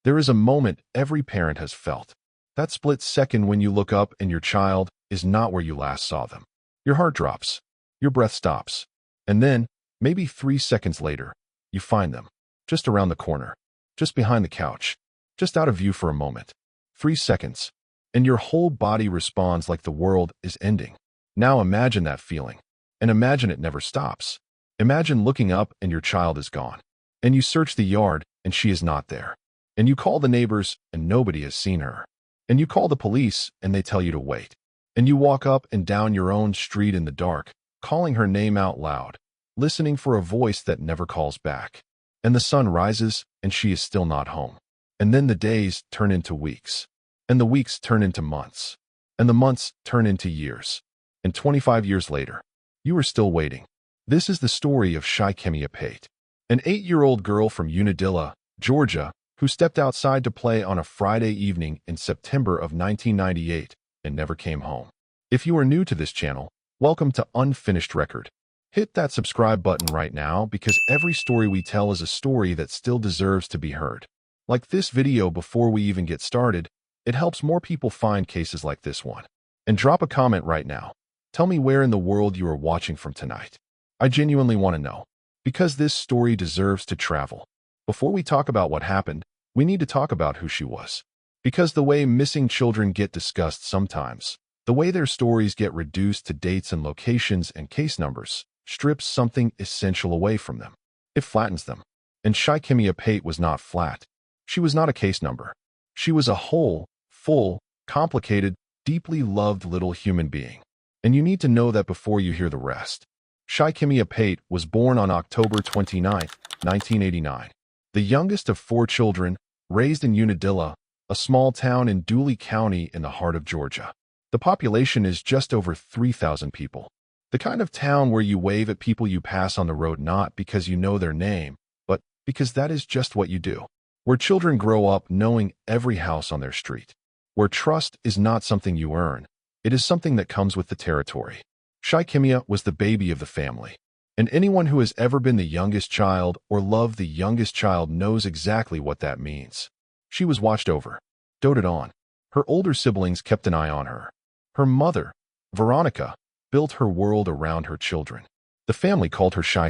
There is a moment every parent has felt. That split second when you look up and your child is not where you last saw them. Your heart drops. Your breath stops. And then, maybe 3 seconds later, you find them. Just around the corner. Just behind the couch. Just out of view for a moment. 3 seconds. And your whole body responds like the world is ending. Now imagine that feeling. And imagine it never stops. Imagine looking up and your child is gone. And you search the yard and she is not there. And you call the neighbors and nobody has seen her. And you call the police and they tell you to wait. And you walk up and down your own street in the dark, calling her name out loud, listening for a voice that never calls back. And the sun rises and she is still not home. And then the days turn into weeks. And the weeks turn into months. And the months turn into years. And 25 years later, you are still waiting. This is the story of Shy'Kemmia Pate, an 8-year-old girl from Unadilla, Georgia, who stepped outside to play on a Friday evening in September of 1998 and never came home. If you are new to this channel, welcome to Unfinished Record. Hit that subscribe button right now because every story we tell is a story that still deserves to be heard. Like this video before we even get started, it helps more people find cases like this one. And drop a comment right now. Tell me where in the world you are watching from tonight. I genuinely want to know, because this story deserves to travel. Before we talk about what happened, we need to talk about who she was. Because the way missing children get discussed sometimes, the way their stories get reduced to dates and locations and case numbers, strips something essential away from them. It flattens them. And Shy'Kemmia Pate was not flat. She was not a case number. She was a whole, full, complicated, deeply loved little human being. And you need to know that before you hear the rest. Shy'Kemmia Pate was born on October 29, 1989. The youngest of 4 children, raised in Unadilla, a small town in Dooley County in the heart of Georgia. The population is just over 3,000 people. The kind of town where you wave at people you pass on the road not because you know their name, but because that is just what you do. Where children grow up knowing every house on their street. Where trust is not something you earn. It is something that comes with the territory. Shy'Kemmia was the baby of the family. And anyone who has ever been the youngest child or loved the youngest child knows exactly what that means. She was watched over, doted on. Her older siblings kept an eye on her. Her mother, Veronica, built her world around her children. The family called her Shy.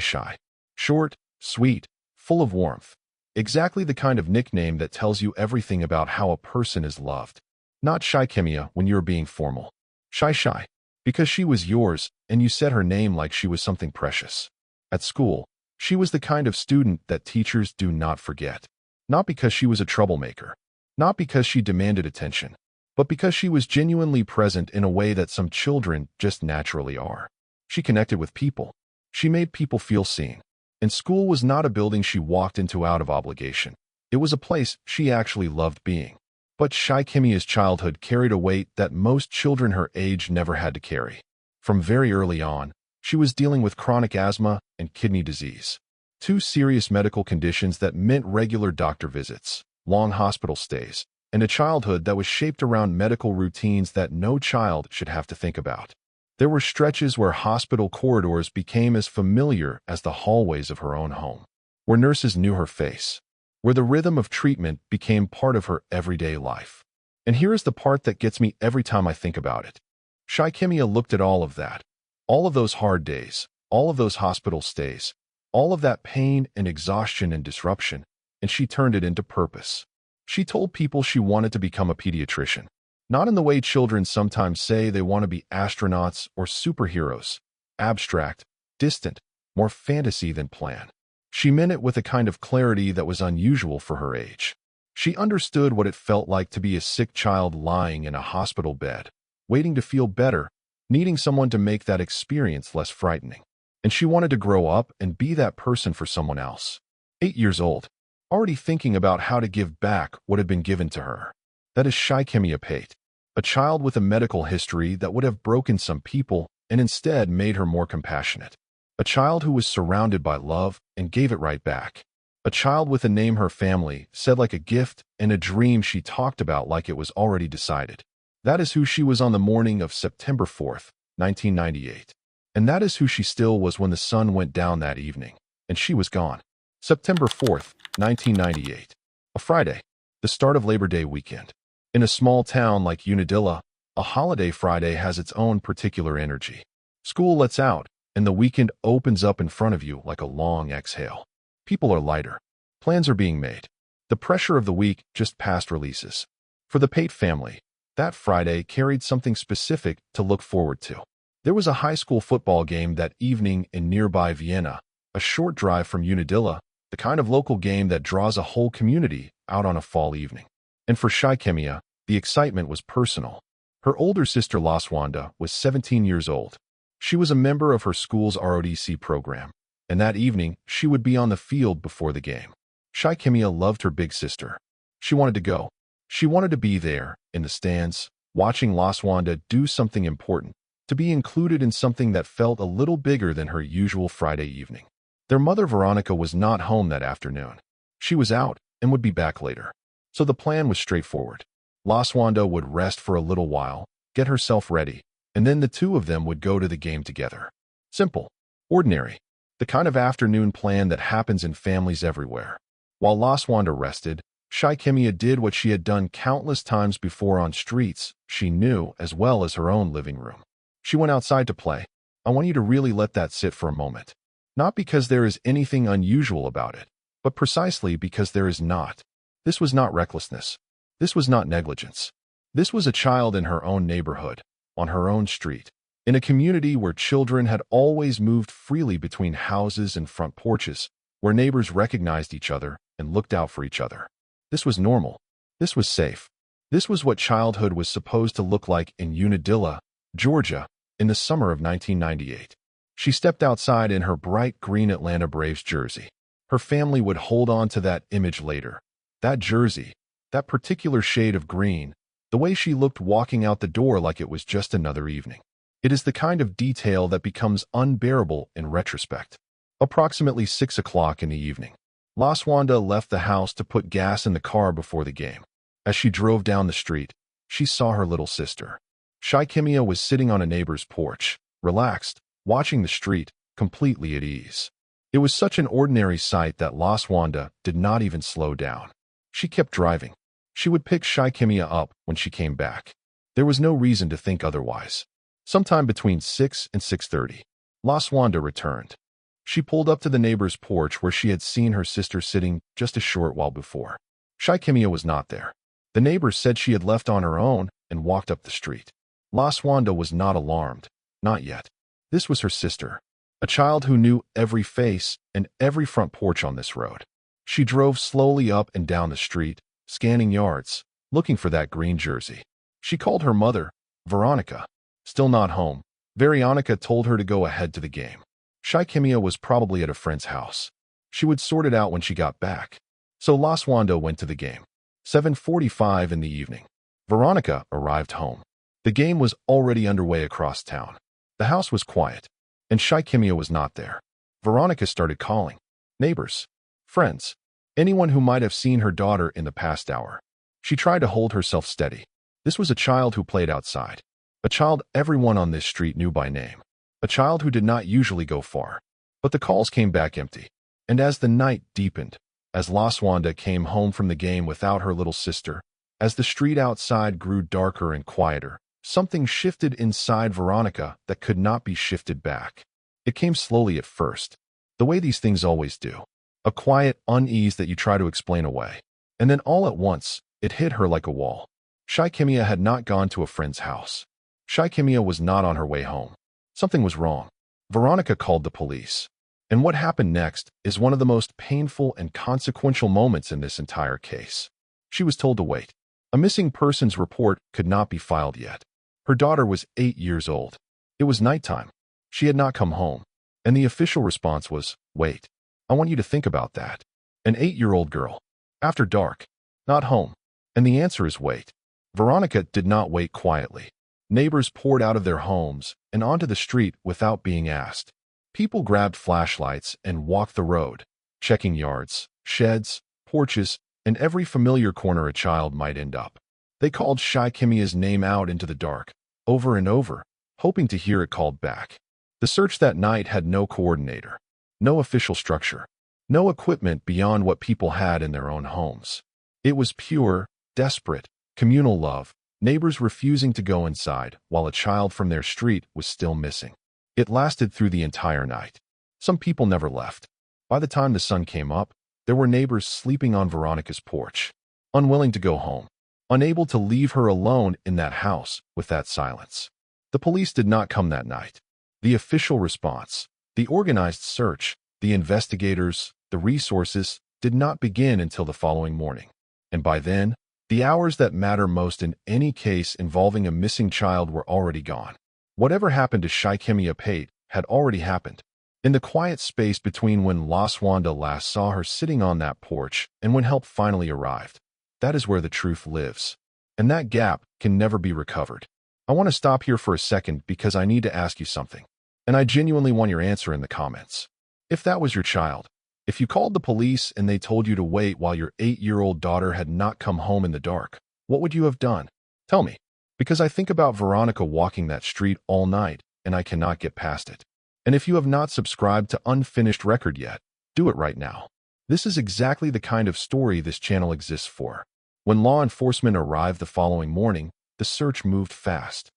Short, sweet, full of warmth. Exactly the kind of nickname that tells you everything about how a person is loved. Not Shy'Kemmia when you're being formal. Shy. Because she was yours, and you said her name like she was something precious. At school, she was the kind of student that teachers do not forget. Not because she was a troublemaker. Not because she demanded attention. But because she was genuinely present in a way that some children just naturally are. She connected with people. She made people feel seen. And school was not a building she walked into out of obligation. It was a place she actually loved being. But Shy'Kemmia's childhood carried a weight that most children her age never had to carry. From very early on, she was dealing with chronic asthma and kidney disease. 2 serious medical conditions that meant regular doctor visits, long hospital stays, and a childhood that was shaped around medical routines that no child should have to think about. There were stretches where hospital corridors became as familiar as the hallways of her own home, where nurses knew her face, where the rhythm of treatment became part of her everyday life. And here is the part that gets me every time I think about it. Shy'Kemmia looked at all of that, all of those hard days, all of those hospital stays, all of that pain and exhaustion and disruption, and she turned it into purpose. She told people she wanted to become a pediatrician. Not in the way children sometimes say they want to be astronauts or superheroes. Abstract, distant, more fantasy than plan. She meant it with a kind of clarity that was unusual for her age. She understood what it felt like to be a sick child lying in a hospital bed, waiting to feel better, needing someone to make that experience less frightening. And she wanted to grow up and be that person for someone else. 8 years old, already thinking about how to give back what had been given to her. That is Shy'Kemmia Pate, a child with a medical history that would have broken some people and instead made her more compassionate. A child who was surrounded by love and gave it right back. A child with a name her family said like a gift and a dream she talked about like it was already decided. That is who she was on the morning of September 4th, 1998. And that is who she still was when the sun went down that evening, and she was gone. September 4th, 1998. A Friday. The the start of Labor Day weekend. In a small town like Unadilla, a holiday Friday has its own particular energy. School lets out, and the weekend opens up in front of you like a long exhale. People are lighter. Plans are being made. The pressure of the week just past releases. For the Pate family, that Friday carried something specific to look forward to. There was a high school football game that evening in nearby Vienna, a short drive from Unadilla, the kind of local game that draws a whole community out on a fall evening. And for Shy'Kemmia, the excitement was personal. Her older sister Laswanda was 17 years old. She was a member of her school's ROTC program, and that evening she would be on the field before the game. Shy'Kemmia loved her big sister. She wanted to go. She wanted to be there, in the stands, watching Laswanda do something important, to be included in something that felt a little bigger than her usual Friday evening. Their mother Veronica was not home that afternoon. She was out and would be back later. So the plan was straightforward. Laswanda would rest for a little while, get herself ready, and then the two of them would go to the game together. Simple. Ordinary. The kind of afternoon plan that happens in families everywhere. While Laswanda rested, Shy'Kemmia did what she had done countless times before on streets she knew as well as her own living room. She went outside to play. I want you to really let that sit for a moment. Not because there is anything unusual about it, but precisely because there is not. This was not recklessness. This was not negligence. This was a child in her own neighborhood, on her own street, in a community where children had always moved freely between houses and front porches, where neighbors recognized each other and looked out for each other. This was normal. This was safe. This was what childhood was supposed to look like in Unadilla, Georgia, in the summer of 1998. She stepped outside in her bright green Atlanta Braves jersey. Her family would hold on to that image later. That jersey, that particular shade of green, the way she looked walking out the door like it was just another evening. It is the kind of detail that becomes unbearable in retrospect. Approximately 6 o'clock in the evening, Laswanda left the house to put gas in the car before the game. As she drove down the street, she saw her little sister. Shy'Kemmia was sitting on a neighbor's porch, relaxed, watching the street, completely at ease. It was such an ordinary sight that Laswanda did not even slow down. She kept driving. She would pick Shy'Kemmia up when she came back. There was no reason to think otherwise. Sometime between 6 and 6:30, Laswanda returned. She pulled up to the neighbor's porch where she had seen her sister sitting just a short while before. Shy'Kemmia was not there. The neighbor said she had left on her own and walked up the street. Laswanda was not alarmed. Not yet. This was her sister, a child who knew every face and every front porch on this road. She drove slowly up and down the street, scanning yards, looking for that green jersey. She called her mother, Veronica. Still not home. Veronica told her to go ahead to the game. Shy'Kemmia was probably at a friend's house. She would sort it out when she got back. So Laswanda went to the game. 7:45 in the evening. Veronica arrived home. The game was already underway across town. The house was quiet, and Shy'Kemmia was not there. Veronica started calling. Neighbors, friends, anyone who might have seen her daughter in the past hour. She tried to hold herself steady. This was a child who played outside. A child everyone on this street knew by name. A child who did not usually go far. But the calls came back empty. And as the night deepened, as Laswanda came home from the game without her little sister, as the street outside grew darker and quieter, something shifted inside Veronica that could not be shifted back. It came slowly at first, the way these things always do. A quiet unease that you try to explain away. And then all at once, it hit her like a wall. Shy'Kemmia had not gone to a friend's house. Shy'Kemmia was not on her way home. Something was wrong. Veronica called the police. And what happened next is one of the most painful and consequential moments in this entire case. She was told to wait. A missing persons report could not be filed yet. Her daughter was 8 years old. It was nighttime. She had not come home. And the official response was, wait. I want you to think about that. An 8-year-old girl. After dark. Not home. And the answer is wait. Veronica did not wait quietly. Neighbors poured out of their homes and onto the street without being asked. People grabbed flashlights and walked the road, checking yards, sheds, porches, and every familiar corner a child might end up. They called Shy'Kemmia's name out into the dark, over and over, hoping to hear it called back. The search that night had no coordinator, no official structure, no equipment beyond what people had in their own homes. It was pure, desperate, communal love, neighbors refusing to go inside while a child from their street was still missing. It lasted through the entire night. Some people never left. By the time the sun came up, there were neighbors sleeping on Veronica's porch, unwilling to go home, unable to leave her alone in that house with that silence. The police did not come that night. The official response, the organized search, the investigators, the resources did not begin until the following morning. And by then, the hours that matter most in any case involving a missing child were already gone. Whatever happened to Shy'Kemmia Pate had already happened. In the quiet space between when Wanda last saw her sitting on that porch and when help finally arrived, that is where the truth lives. And that gap can never be recovered. I want to stop here for a second because I need to ask you something. And I genuinely want your answer in the comments. If that was your child, if you called the police and they told you to wait while your 8-year-old daughter had not come home in the dark, what would you have done? Tell me. Because I think about Veronica walking that street all night and I cannot get past it. And if you have not subscribed to Unfinished Record yet, do it right now. This is exactly the kind of story this channel exists for. When law enforcement arrived the following morning, the search moved fast.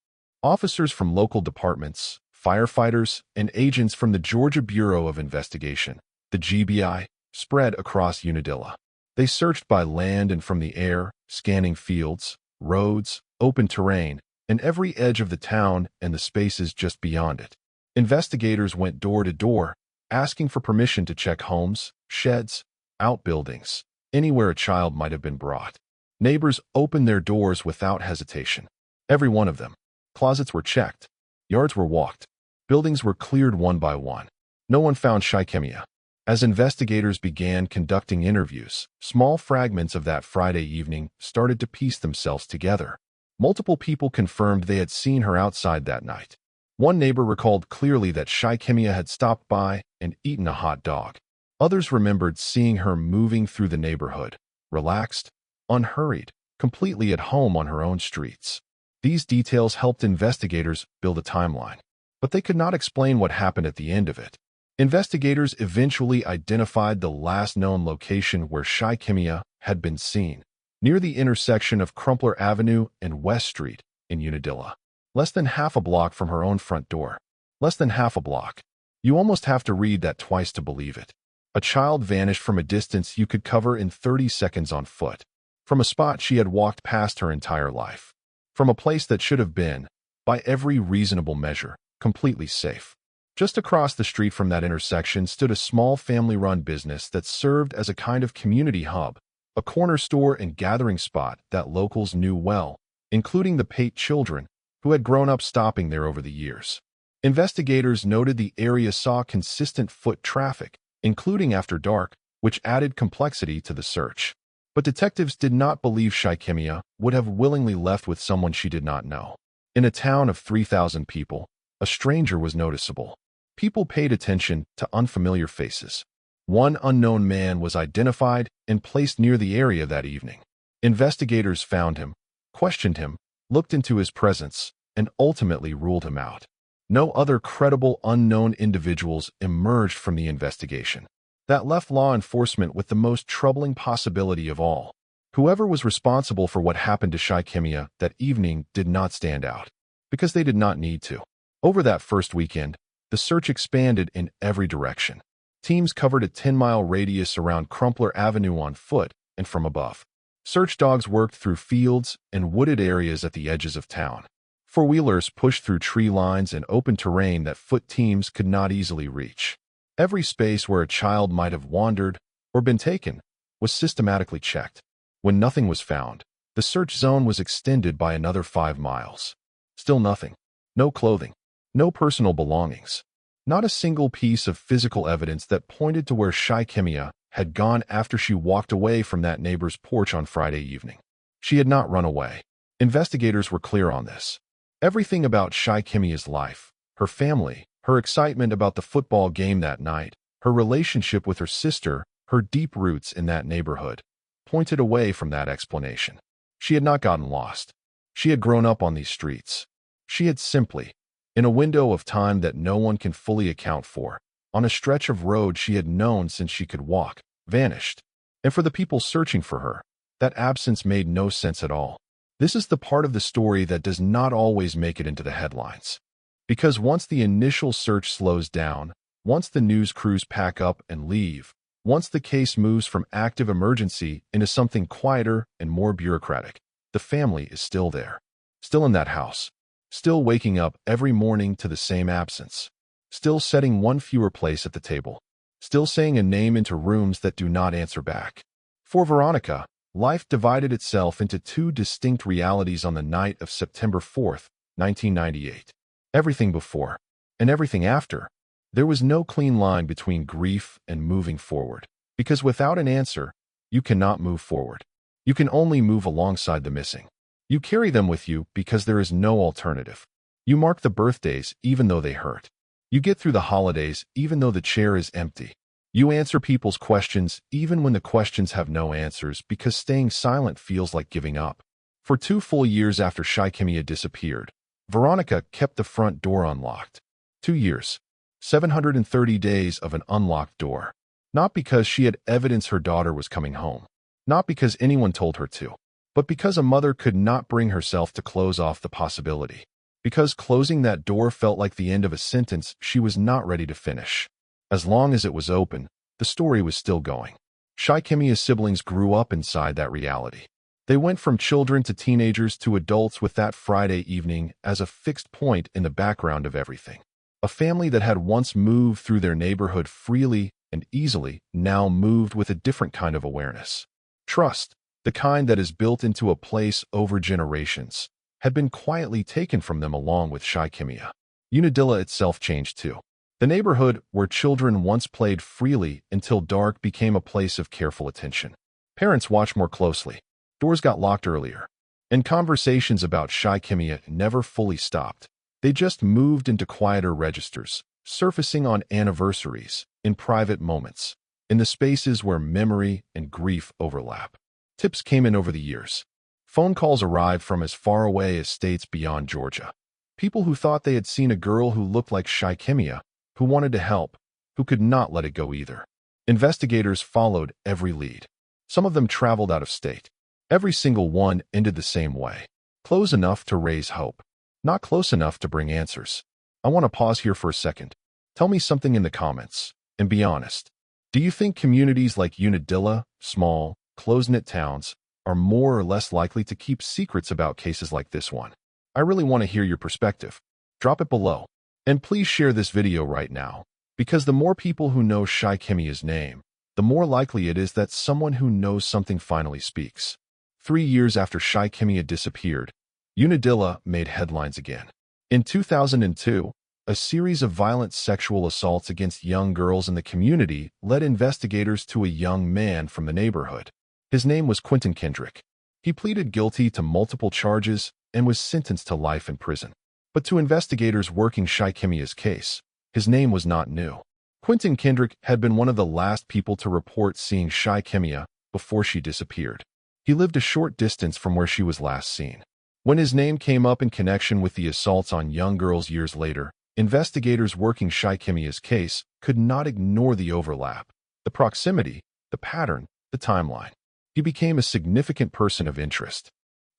Officers from local departments, firefighters, and agents from the Georgia Bureau of Investigation, the GBI, spread across Unadilla. They searched by land and from the air, scanning fields, roads, open terrain, and every edge of the town and the spaces just beyond it. Investigators went door to door, asking for permission to check homes, sheds, outbuildings, anywhere a child might have been brought. Neighbors opened their doors without hesitation. Every one of them. Closets were checked. Yards were walked. Buildings were cleared one by one. No one found Shy'Kemmia. As investigators began conducting interviews, small fragments of that Friday evening started to piece themselves together. Multiple people confirmed they had seen her outside that night. One neighbor recalled clearly that Shy'Kemmia had stopped by and eaten a hot dog. Others remembered seeing her moving through the neighborhood, relaxed, unhurried, completely at home on her own streets. These details helped investigators build a timeline, but they could not explain what happened at the end of it. Investigators eventually identified the last known location where Shy'Kemmia had been seen, near the intersection of Crumpler Avenue and West Street in Unadilla. Less than half a block from her own front door. Less than half a block. You almost have to read that twice to believe it. A child vanished from a distance you could cover in 30 seconds on foot. From a spot she had walked past her entire life. From a place that should have been, by every reasonable measure, completely safe. Just across the street from that intersection stood a small family-run business that served as a kind of community hub, a corner store and gathering spot that locals knew well, including the Pate children, who had grown up stopping there over the years. Investigators noted the area saw consistent foot traffic, including after dark, which added complexity to the search. But detectives did not believe Shy'Kemmia would have willingly left with someone she did not know. In a town of 3,000 people, a stranger was noticeable. People paid attention to unfamiliar faces. One unknown man was identified and placed near the area that evening. Investigators found him, questioned him, looked into his presence, and ultimately ruled him out. No other credible unknown individuals emerged from the investigation. That left law enforcement with the most troubling possibility of all. Whoever was responsible for what happened to Shy'Kemmia that evening did not stand out, because they did not need to. Over that first weekend, the search expanded in every direction. Teams covered a 10-mile radius around Crumpler Avenue on foot and from above. Search dogs worked through fields and wooded areas at the edges of town. Four-wheelers pushed through tree lines and open terrain that foot teams could not easily reach. Every space where a child might have wandered or been taken was systematically checked. When nothing was found, the search zone was extended by another 5 miles. Still nothing. No clothing. No personal belongings. Not a single piece of physical evidence that pointed to where Shy'Kemmia had gone after she walked away from that neighbor's porch on Friday evening. She had not run away. Investigators were clear on this. Everything about Shy'Kemmia's life, her family, her excitement about the football game that night, her relationship with her sister, her deep roots in that neighborhood, pointed away from that explanation. She had not gotten lost. She had grown up on these streets. She had simply, in a window of time that no one can fully account for, on a stretch of road she had known since she could walk, vanished. And for the people searching for her, That absence made no sense at all. This is the part of the story that does not always make it into the headlines. Because once the initial search slows down, once the news crews pack up and leave, once the case moves from active emergency into something quieter and more bureaucratic, the family is still there. Still in that house. Still waking up every morning to the same absence. Still setting one fewer place at the table. Still saying a name into rooms that do not answer back. For Veronica, life divided itself into two distinct realities on the night of September 4th, 1998. Everything before and everything after. There was no clean line between grief and moving forward. Because without an answer, you cannot move forward. You can only move alongside the missing. You carry them with you because there is no alternative. You mark the birthdays even though they hurt. You get through the holidays even though the chair is empty. You answer people's questions even when the questions have no answers because staying silent feels like giving up. For 2 full years after Shy'Kemmia disappeared, Veronica kept the front door unlocked. 2 years. 730 days of an unlocked door. Not because she had evidence her daughter was coming home. Not because anyone told her to. But because a mother could not bring herself to close off the possibility. Because closing that door felt like the end of a sentence she was not ready to finish. As long as it was open, the story was still going. Shy'Kemmia's siblings grew up inside that reality. They went from children to teenagers to adults with that Friday evening as a fixed point in the background of everything. A family that had once moved through their neighborhood freely and easily now moved with a different kind of awareness. Trust, the kind that is built into a place over generations, had been quietly taken from them along with Shy'Kemmia. Unadilla itself changed too. The neighborhood where children once played freely until dark became a place of careful attention. Parents watched more closely. Doors got locked earlier. And conversations about Shy'Kemmia never fully stopped. They just moved into quieter registers, surfacing on anniversaries, in private moments, in the spaces where memory and grief overlap. Tips came in over the years. Phone calls arrived from as far away as states beyond Georgia. People who thought they had seen a girl who looked like Shy'Kemmia, who wanted to help, who could not let it go either. Investigators followed every lead. Some of them traveled out of state. Every single one ended the same way. Close enough to raise hope. Not close enough to bring answers. I want to pause here for a second. Tell me something in the comments, and be honest. Do you think communities like Unadilla, small, close-knit towns, are more or less likely to keep secrets about cases like this one? I really want to hear your perspective. Drop it below. And please share this video right now, because the more people who know Shy'Kemmia's name, the more likely it is that someone who knows something finally speaks. 3 years after Shy'Kemmia disappeared, Unadilla made headlines again. In 2002, a series of violent sexual assaults against young girls in the community led investigators to a young man from the neighborhood. His name was Quentin Kendrick. He pleaded guilty to multiple charges and was sentenced to life in prison. But to investigators working Shy'Kemmia's case, his name was not new. Quentin Kendrick had been one of the last people to report seeing Shy'Kemmia before she disappeared. He lived a short distance from where she was last seen. When his name came up in connection with the assaults on young girls years later, investigators working Shy'Kemmia's case could not ignore the overlap, the proximity, the pattern, the timeline. He became a significant person of interest.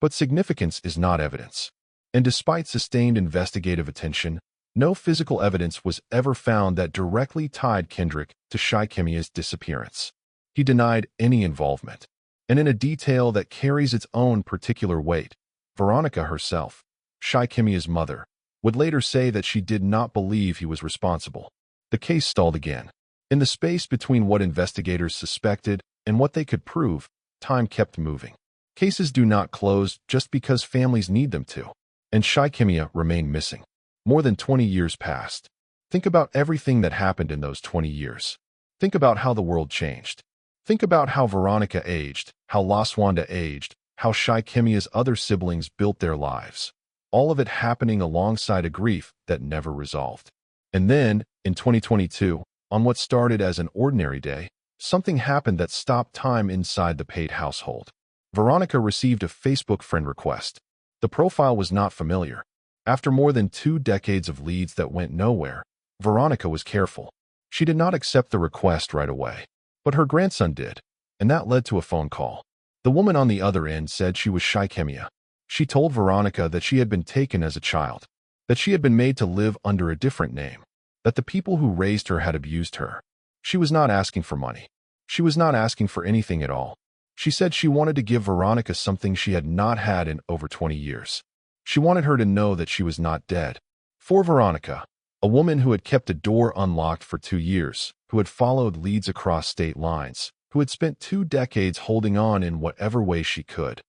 But significance is not evidence. And despite sustained investigative attention, no physical evidence was ever found that directly tied Kendrick to Shy'Kemmia's disappearance. He denied any involvement. And in a detail that carries its own particular weight, Veronica herself, Shy'Kemmia's mother, would later say that she did not believe he was responsible. The case stalled again. In the space between what investigators suspected and what they could prove, time kept moving. Cases do not close just because families need them to. And Shy'Kemmia remained missing. More than 20 years passed. Think about everything that happened in those 20 years. Think about how the world changed. Think about how Veronica aged, how Laswanda aged, how Shy'Kemmia's other siblings built their lives. All of it happening alongside a grief that never resolved. And then, in 2022, on what started as an ordinary day, something happened that stopped time inside the Pate household. Veronica received a Facebook friend request. The profile was not familiar. After more than 2 decades of leads that went nowhere, Veronica was careful. She did not accept the request right away. But her grandson did, and that led to a phone call. The woman on the other end said she was Shy'Kemmia. She told Veronica that she had been taken as a child, that she had been made to live under a different name, that the people who raised her had abused her. She was not asking for money. She was not asking for anything at all. She said she wanted to give Veronica something she had not had in over 20 years. She wanted her to know that she was not dead. For Veronica, a woman who had kept a door unlocked for 2 years, who had followed leads across state lines, who had spent 2 decades holding on in whatever way she could.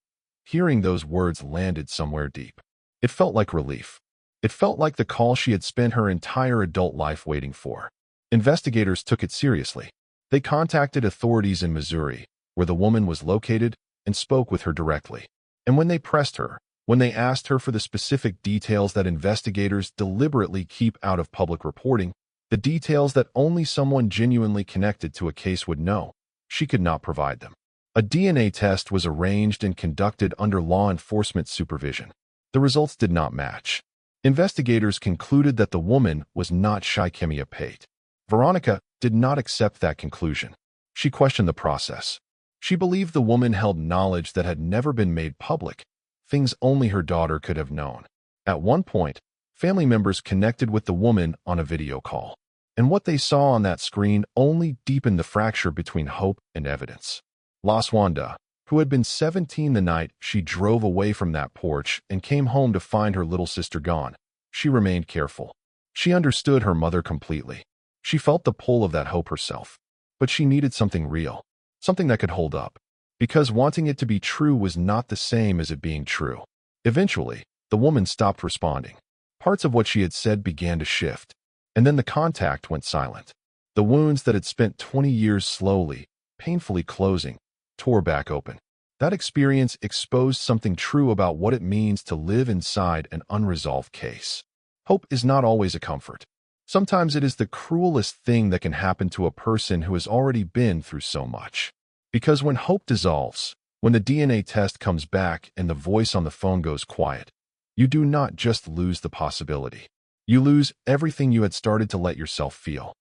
Hearing those words landed somewhere deep. It felt like relief. It felt like the call she had spent her entire adult life waiting for. Investigators took it seriously. They contacted authorities in Missouri, where the woman was located, and spoke with her directly. And when they pressed her, when they asked her for the specific details that investigators deliberately keep out of public reporting, the details that only someone genuinely connected to a case would know, she could not provide them. A DNA test was arranged and conducted under law enforcement supervision. The results did not match. Investigators concluded that the woman was not Shy'Kemmia Pate. Veronica did not accept that conclusion. She questioned the process. She believed the woman held knowledge that had never been made public, things only her daughter could have known. At one point, family members connected with the woman on a video call, and what they saw on that screen only deepened the fracture between hope and evidence. Wanda, who had been 17 the night she drove away from that porch and came home to find her little sister gone, she remained careful. She understood her mother completely. She felt the pull of that hope herself, but she needed something real, something that could hold up, because wanting it to be true was not the same as it being true. Eventually, the woman stopped responding. Parts of what she had said began to shift, and then the contact went silent. The wounds that had spent 20 years slowly, painfully closing, tore back open. That experience exposed something true about what it means to live inside an unresolved case. Hope is not always a comfort. Sometimes it is the cruelest thing that can happen to a person who has already been through so much. Because when hope dissolves, when the DNA test comes back and the voice on the phone goes quiet, you do not just lose the possibility. You lose everything you had started to let yourself feel.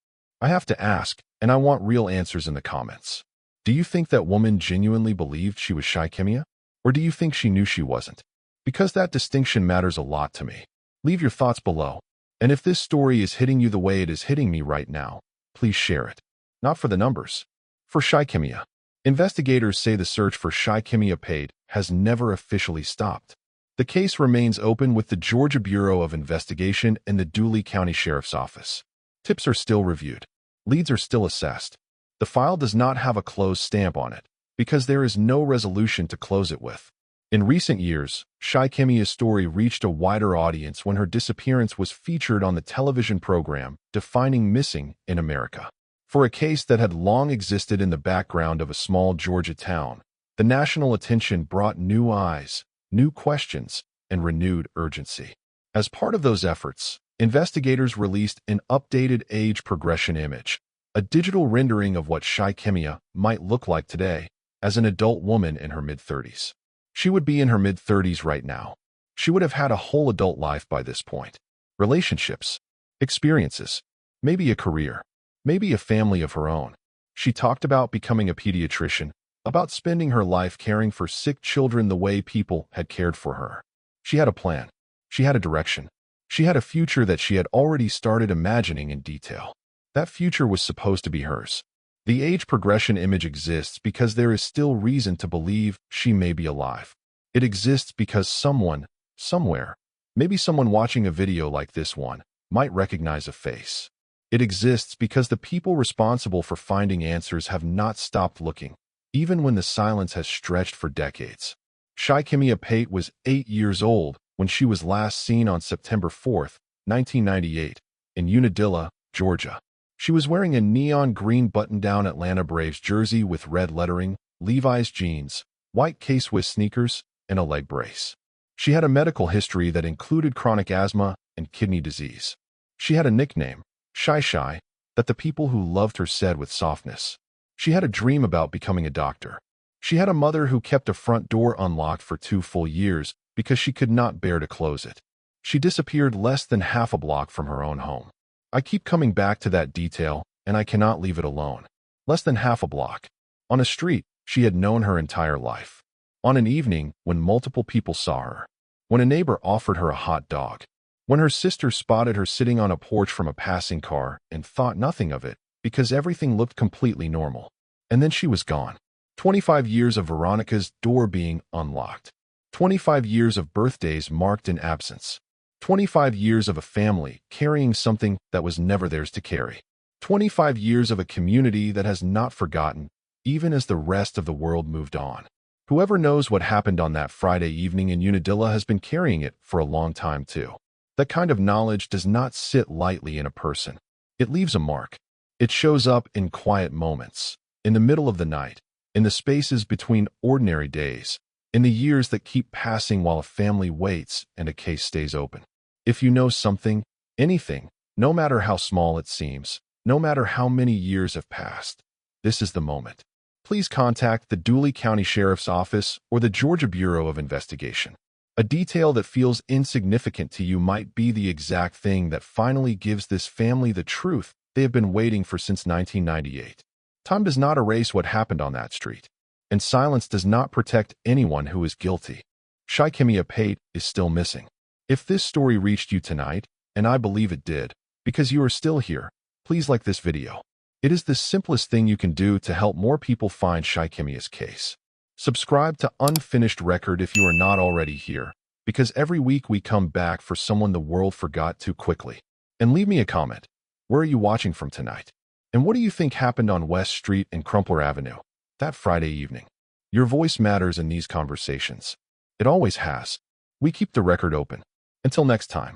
I have to ask, and I want real answers in the comments. Do you think that woman genuinely believed she was Shy'Kemmia? Or do you think she knew she wasn't? Because that distinction matters a lot to me. Leave your thoughts below. And if this story is hitting you the way it is hitting me right now, please share it. Not for the numbers. For Shy'Kemmia. Investigators say the search for Shy'Kemmia Pate has never officially stopped. The case remains open with the Georgia Bureau of Investigation and the Dooley County Sheriff's Office. Tips are still reviewed. Leads are still assessed. The file does not have a closed stamp on it, because there is no resolution to close it with. In recent years, Shy'Kemmia's story reached a wider audience when her disappearance was featured on the television program Defining Missing in America. For a case that had long existed in the background of a small Georgia town, the national attention brought new eyes, new questions, and renewed urgency. As part of those efforts, investigators released an updated age progression image, a digital rendering of what Shy'Kemmia might look like today as an adult woman in her mid-30s. She would be in her mid-30s right now. She would have had a whole adult life by this point. Relationships, experiences, maybe a career, maybe a family of her own. She talked about becoming a pediatrician, about spending her life caring for sick children the way people had cared for her. She had a plan. She had a direction. She had a future that she had already started imagining in detail. That future was supposed to be hers. The age progression image exists because there is still reason to believe she may be alive. It exists because someone, somewhere, maybe someone watching a video like this one, might recognize a face. It exists because the people responsible for finding answers have not stopped looking, even when the silence has stretched for decades. Shy'Kemmia Pate was 8 years old when she was last seen on September 4, 1998, in Unadilla, Georgia. She was wearing a neon green button-down Atlanta Braves jersey with red lettering, Levi's jeans, white K-Swiss sneakers, and a leg brace. She had a medical history that included chronic asthma and kidney disease. She had a nickname, Shy, that the people who loved her said with softness. She had a dream about becoming a doctor. She had a mother who kept a front door unlocked for 2 full years because she could not bear to close it. She disappeared less than half a block from her own home. I keep coming back to that detail, and I cannot leave it alone. Less than half a block. On a street she had known her entire life. On an evening when multiple people saw her, when a neighbor offered her a hot dog, when her sister spotted her sitting on a porch from a passing car and thought nothing of it because everything looked completely normal. And then she was gone. 25 years of Veronica's door being unlocked. 25 years of birthdays marked in absence. 25 years of a family carrying something that was never theirs to carry. 25 years of a community that has not forgotten, even as the rest of the world moved on. Whoever knows what happened on that Friday evening in Unadilla has been carrying it for a long time too. That kind of knowledge does not sit lightly in a person. It leaves a mark. It shows up in quiet moments, in the middle of the night, in the spaces between ordinary days, in the years that keep passing while a family waits and a case stays open. If you know something, anything, no matter how small it seems, no matter how many years have passed, this is the moment. Please contact the Dooley County Sheriff's Office or the Georgia Bureau of Investigation. A detail that feels insignificant to you might be the exact thing that finally gives this family the truth they have been waiting for since 1998. Time does not erase what happened on that street, and silence does not protect anyone who is guilty. Shy'Kemmia Pate is still missing. If this story reached you tonight, and I believe it did, because you are still here, please like this video. It is the simplest thing you can do to help more people find Shy'Kemmia's case. Subscribe to Unfinished Record if you are not already here, because every week we come back for someone the world forgot too quickly. And leave me a comment. Where are you watching from tonight? And what do you think happened on West Street and Crumpler Avenue that Friday evening? Your voice matters in these conversations. It always has. We keep the record open. Until next time.